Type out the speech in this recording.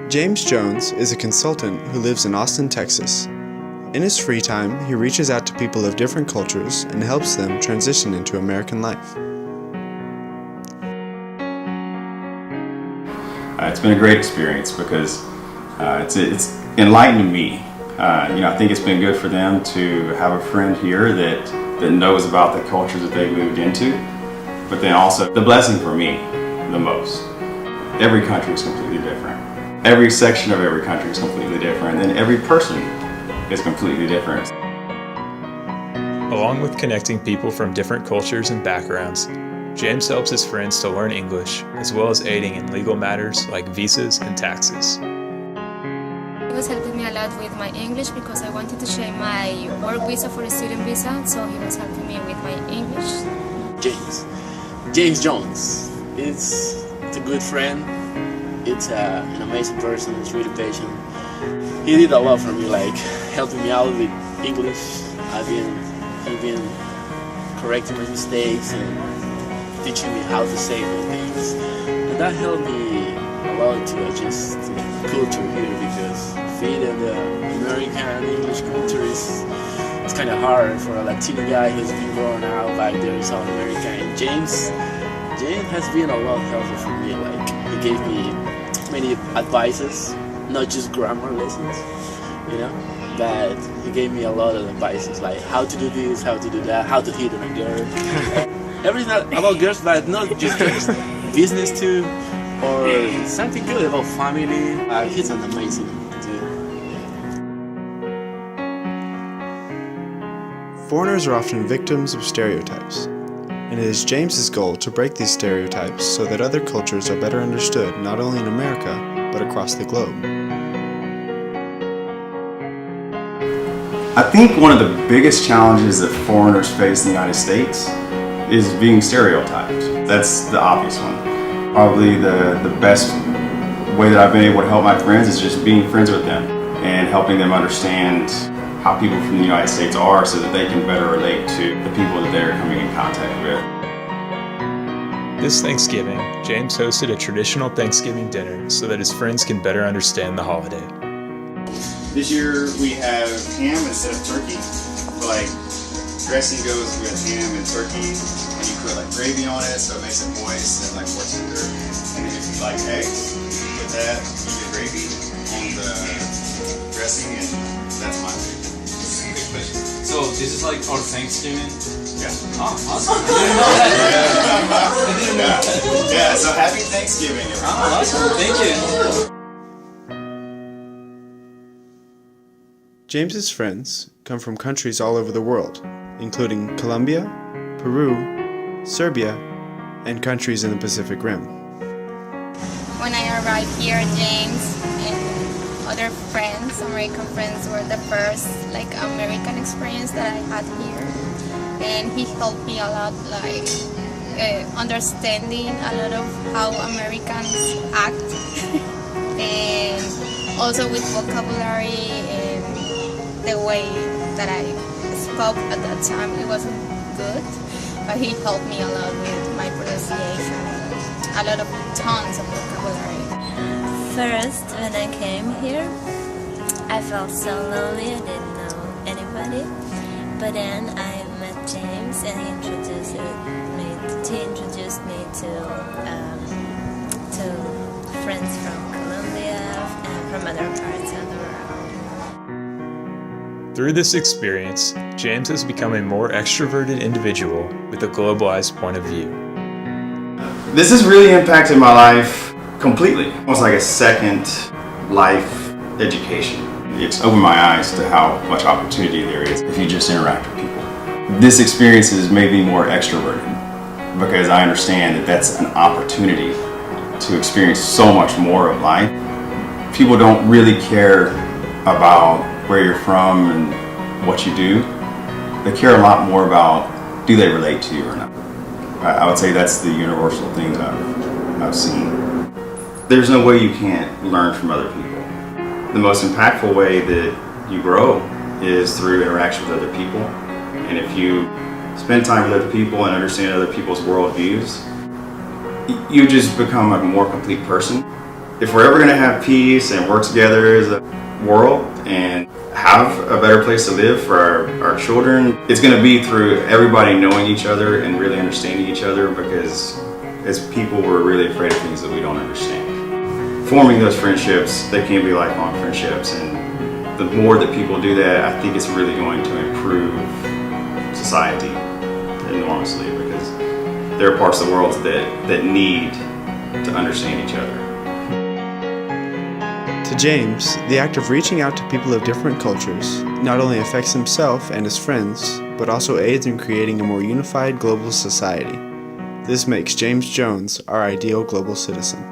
James Jones is a consultant who lives in Austin, Texas. In his free time, he reaches out to people of different cultures and helps them transition into American life. It's been a great experience because it's enlightened me. I think it's been good for them to have a friend here that knows about the cultures that they moved into, but then also the blessing for me the most. Every country is completely different. Every section of every country is completely different, and every person is completely different. Along with connecting people from different cultures and backgrounds, James helps his friends to learn English, as well as aiding in legal matters like visas and taxes. He was helping me a lot with my English because I wanted to change my work visa for a student visa, so he was helping me with my English. James Jones. It's a good friend. It's an amazing person. It's really patient. He did a lot for me, like helping me out with English. He's been correcting my mistakes and teaching me how to say those things. And that helped me a lot to adjust to the culture here, because fit in the American English culture it's kind of hard for a Latino guy who's been growing out back there in South America. And James has been a lot helpful for me. Like, he gave me many advices, not just grammar lessons, but he gave me a lot of advices, like how to do this, how to do that, how to hit on a girl. Everything about girls, but not just girls, business too, or something good about family. He's an amazing dude. Foreigners are often victims of stereotypes, and it is James's goal to break these stereotypes so that other cultures are better understood not only in America, but across the globe. I think one of the biggest challenges that foreigners face in the United States is being stereotyped. That's the obvious one. Probably the best way that I've been able to help my friends is just being friends with them and helping them understand how people from the United States are, so that they can better relate to the people that they're coming in contact with. This Thanksgiving, James hosted a traditional Thanksgiving dinner so that his friends can better understand the holiday. This year we have ham instead of turkey. Like, dressing goes with ham and turkey, and you put like gravy on it so it makes it moist and like more tender. And then if you like eggs, you put that, eat the gravy on the dressing, and that's my favorite. Quick question. So this is like our Thanksgiving? Yeah. Oh, awesome. I didn't know that. Yeah, so happy Thanksgiving, everyone. Oh, awesome. Thank you. James's friends come from countries all over the world, including Colombia, Peru, Serbia, and countries in the Pacific Rim. When I arrived here, James and other friends, American friends, were the first American experience that I had here, and he helped me a lot, understanding a lot of how Americans act, and also with vocabulary and the way that I spoke at that time. It wasn't good, but he helped me a lot with my pronunciation, a lot of tons of vocabulary. First, when I came here, I felt so lonely. I didn't know anybody. But then I met James, and he introduced me to friends from Colombia and from other parts of the world. Through this experience, James has become a more extroverted individual with a globalized point of view. This has really impacted my life completely. Almost like a second life education. It's opened my eyes to how much opportunity there is if you just interact with people. This experience has made me more extroverted because I understand that that's an opportunity to experience so much more of life. People don't really care about where you're from and what you do. They care a lot more about, do they relate to you or not? I would say that's the universal thing that I've seen. There's no way you can't learn from other people. The most impactful way that you grow is through interaction with other people. And if you spend time with other people and understand other people's worldviews, you just become a more complete person. If we're ever going to have peace and work together as a world and have a better place to live for our children, it's going to be through everybody knowing each other and really understanding each other, because as people, we're really afraid of things that we don't understand. Forming those friendships, they can be lifelong friendships, and the more that people do that, I think it's really going to improve society enormously, because there are parts of the world that need to understand each other. To James, the act of reaching out to people of different cultures not only affects himself and his friends, but also aids in creating a more unified global society. This makes James Jones our ideal global citizen.